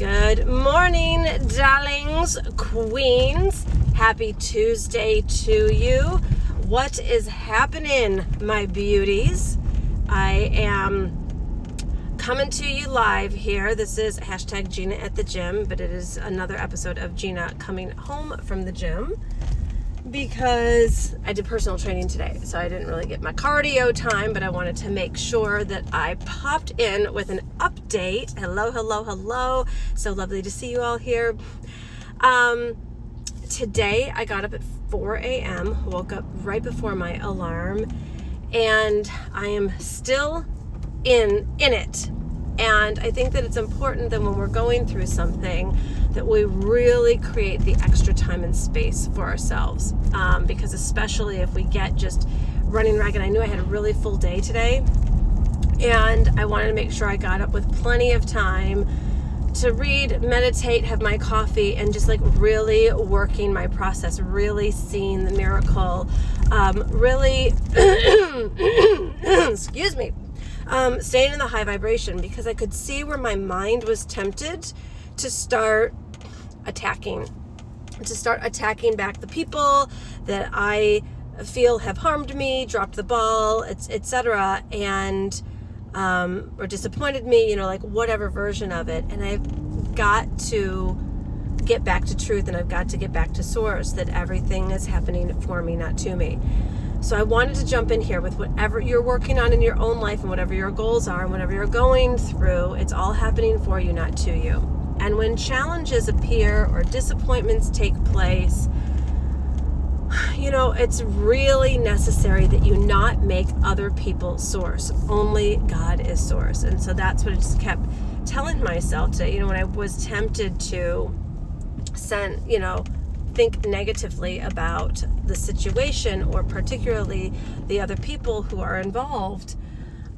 Good morning, darlings, queens. Happy Tuesday to you. What is happening, my beauties? I am coming to you live here. This is hashtag Gina at the gym, but it is another episode of Gina coming home from the gym because I did personal training today, so I didn't really get my cardio time, but I wanted to make sure that I popped in with an update. Hello. So lovely to see you all here. Today I got up at 4 a.m., woke up right before my alarm, and I am still in it. And I think that it's important that when we're going through something that we really create the extra time and space for ourselves, because especially if we get just running ragged. I knew I had a really full day today, and I wanted to make sure I got up with plenty of time to read, meditate, have my coffee, and just like really working my process, really seeing the miracle, really excuse me, staying in the high vibration, because I could see where my mind was tempted to start attacking back the people that I feel have harmed me, dropped the ball, etc., and or disappointed me, like whatever version of it. And I've got to get back to truth, and I've got to get back to source, that everything is happening for me, not to me. So I wanted to jump in here with whatever you're working on in your own life and whatever your goals are and whatever you're going through. It's all happening for you, not to you. And when challenges appear or disappointments take place, it's really necessary that you not make other people source. Only God is source. And so that's what I just kept telling myself today. When I was tempted to think negatively about the situation, or particularly the other people who are involved,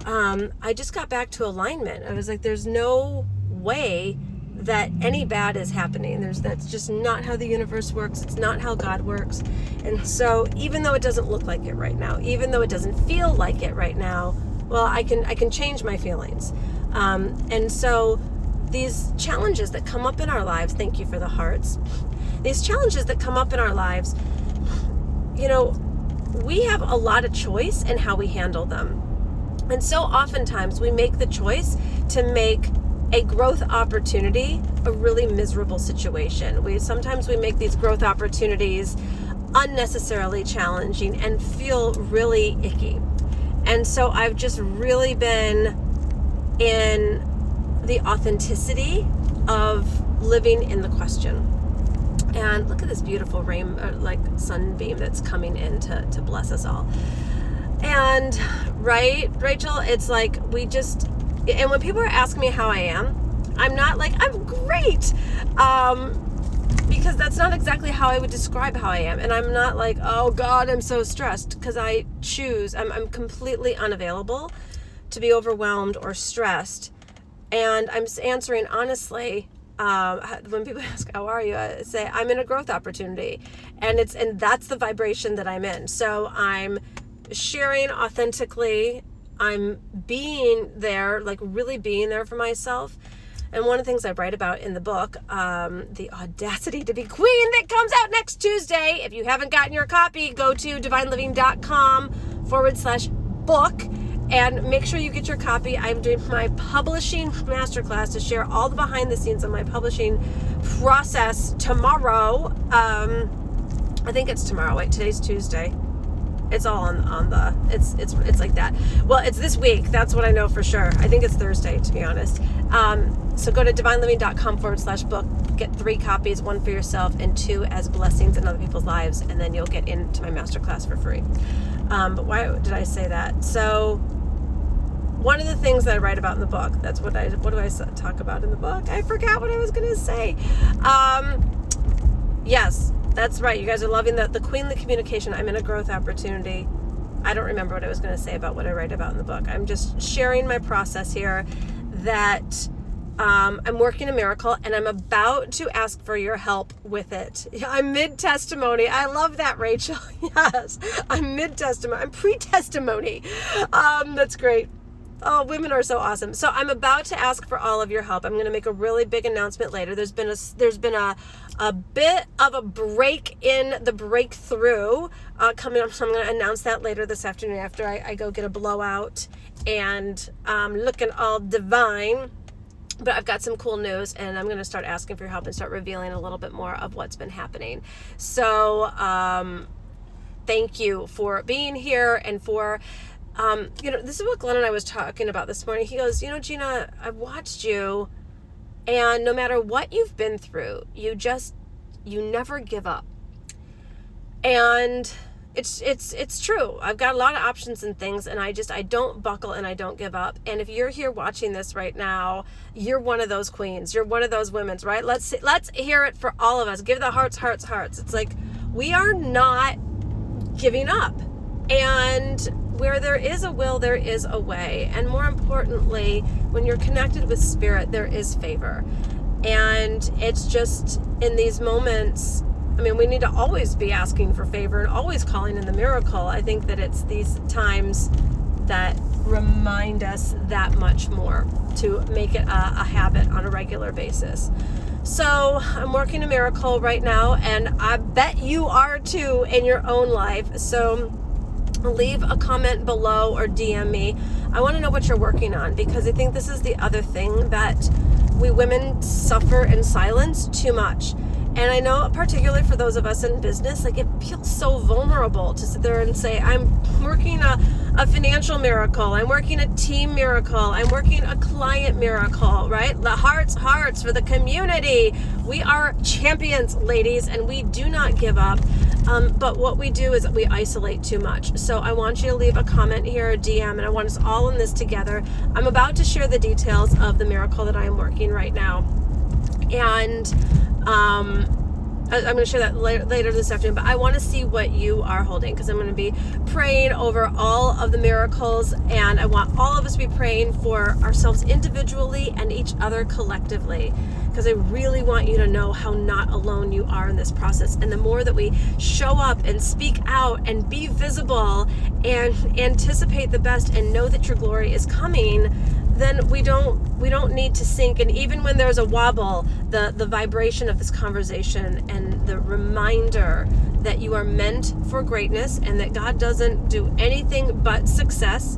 I just got back to alignment. I was like, there's no way that any bad is happening. That's just not how the universe works. It's not how God works. And so even though it doesn't look like it right now, even though it doesn't feel like it right now, well, I can change my feelings. And so these challenges that come up in our lives, thank you for the hearts. These challenges that come up in our lives, we have a lot of choice in how we handle them. And so oftentimes we make the choice to make a growth opportunity a really miserable situation. Sometimes we make these growth opportunities unnecessarily challenging and feel really icky. And so I've just really been in the authenticity of living in the question. And look at this beautiful sunbeam that's coming in to bless us all. And right, Rachel, it's like and when people are asking me how I am, I'm not like, I'm great, because that's not exactly how I would describe how I am. And I'm not like, oh God, I'm so stressed, because I'm completely unavailable to be overwhelmed or stressed. And I'm answering honestly. When people ask, how are you? I say, I'm in a growth opportunity, and that's the vibration that I'm in. So I'm sharing authentically. I'm being there, really being there for myself. And one of the things I write about in the book, The Audacity to Be Queen, that comes out next Tuesday. If you haven't gotten your copy, go to divineliving.com/book and make sure you get your copy. I'm doing my publishing masterclass to share all the behind the scenes of my publishing process tomorrow. I think it's tomorrow. Wait, today's Tuesday. It's all on the, it's like that. Well, it's this week. That's what I know for sure. I think it's Thursday, to be honest. So go to divineliving.com/book, get 3 copies, 1 for yourself and 2 as blessings in other people's lives. And then you'll get into my masterclass for free. But why did I say that? So one of the things that I write about in the book, what do I talk about in the book? I forgot what I was going to say. Yes. That's right. You guys are loving the queenly communication. I'm in a growth opportunity. I don't remember what I was going to say about what I write about in the book. I'm just sharing my process here, that I'm working a miracle, and I'm about to ask for your help with it. I'm mid-testimony. I love that, Rachel. Yes, I'm mid-testimony. I'm pre-testimony. That's great. Oh, women are so awesome. So I'm about to ask for all of your help. I'm going to make a really big announcement later. There's been a bit of a break in the breakthrough coming up. So I'm going to announce that later this afternoon after I go get a blowout and looking all divine. But I've got some cool news, and I'm going to start asking for your help and start revealing a little bit more of what's been happening. So thank you for being here and for... this is what Glenn and I was talking about this morning. He goes, Gina, I've watched you, and no matter what you've been through, you never give up. And it's true. I've got a lot of options and things, and I don't buckle and I don't give up. And if you're here watching this right now, you're one of those queens. You're one of those women, right? Let's hear it for all of us. Give the hearts. It's like, we are not giving up. And where there is a will, there is a way. And more importantly, when you're connected with spirit, there is favor. And it's just in these moments, we need to always be asking for favor and always calling in the miracle. I think that it's these times that remind us that much more to make it a habit on a regular basis. So I'm working a miracle right now, and I bet you are too in your own life. So leave a comment below or DM me. I want to know what you're working on, because I think this is the other thing that we women suffer in silence too much. And I know, particularly for those of us in business, like, it feels so vulnerable to sit there and say, I'm working a financial miracle, I'm working a team miracle, I'm working a client miracle, right? The hearts for the community. We are champions, ladies, and we do not give up. But what we do is we isolate too much. So I want you to leave a comment here, a DM, and I want us all in this together. I'm about to share the details of the miracle that I am working right now. And I'm going to share that later this afternoon, but I want to see what you are holding, because I'm going to be praying over all of the miracles, and I want all of us to be praying for ourselves individually and each other collectively, because I really want you to know how not alone you are in this process. And the more that we show up and speak out and be visible and anticipate the best and know that your glory is coming, then we don't need to sink. And even when there's a wobble, the vibration of this conversation and the reminder that you are meant for greatness and that God doesn't do anything but success.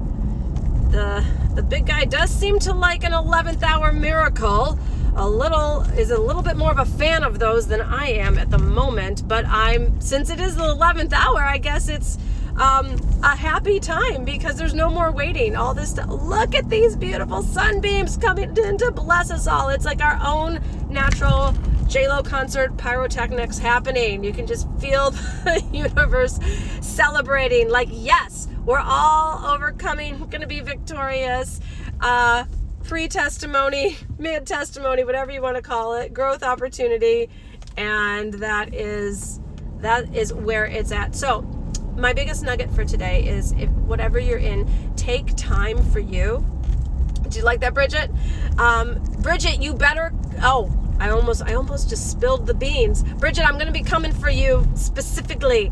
The big guy does seem to like an 11th hour miracle. Is a little bit more of a fan of those than I am at the moment, but since it is the 11th hour, I guess it's a happy time, because there's no more waiting. All this stuff. Look at these beautiful sunbeams coming in to bless us all. It's like our own natural J-Lo concert pyrotechnics happening. You can just feel the universe celebrating, like, yes, we're all overcoming, going to be victorious. Pre-testimony, mid-testimony, whatever you want to call it, growth opportunity, and that is where it's at. So my biggest nugget for today is, if whatever you're in, take time for you. Do you like that, Bridget? Bridget, you better... Oh, I almost just spilled the beans. Bridget, I'm going to be coming for you specifically.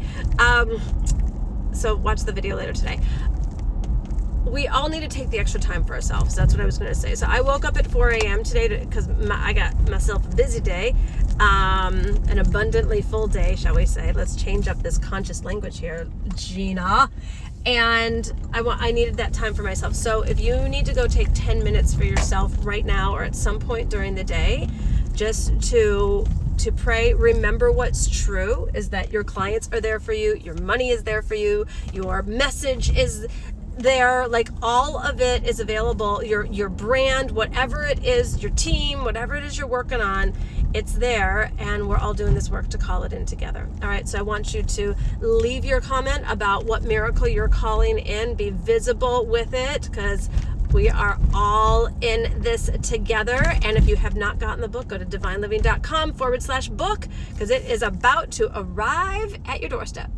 So watch the video later today. We all need to take the extra time for ourselves. That's what I was going to say. So I woke up at 4 a.m. today because I got myself a busy day, an abundantly full day, shall we say. Let's change up this conscious language here, Gina. And I needed that time for myself. So if you need to go take 10 minutes for yourself right now or at some point during the day, just to pray, remember what's true is that your clients are there for you, your money is there for you, your message is there, like, all of it is available. Your brand, whatever it is, your team, whatever it is you're working on, it's there, and we're all doing this work to call it in together. All right, so I want you to leave your comment about what miracle you're calling in. Be visible with it, because we are all in this together. And if you have not gotten the book, go to divineliving.com/book, because it is about to arrive at your doorstep.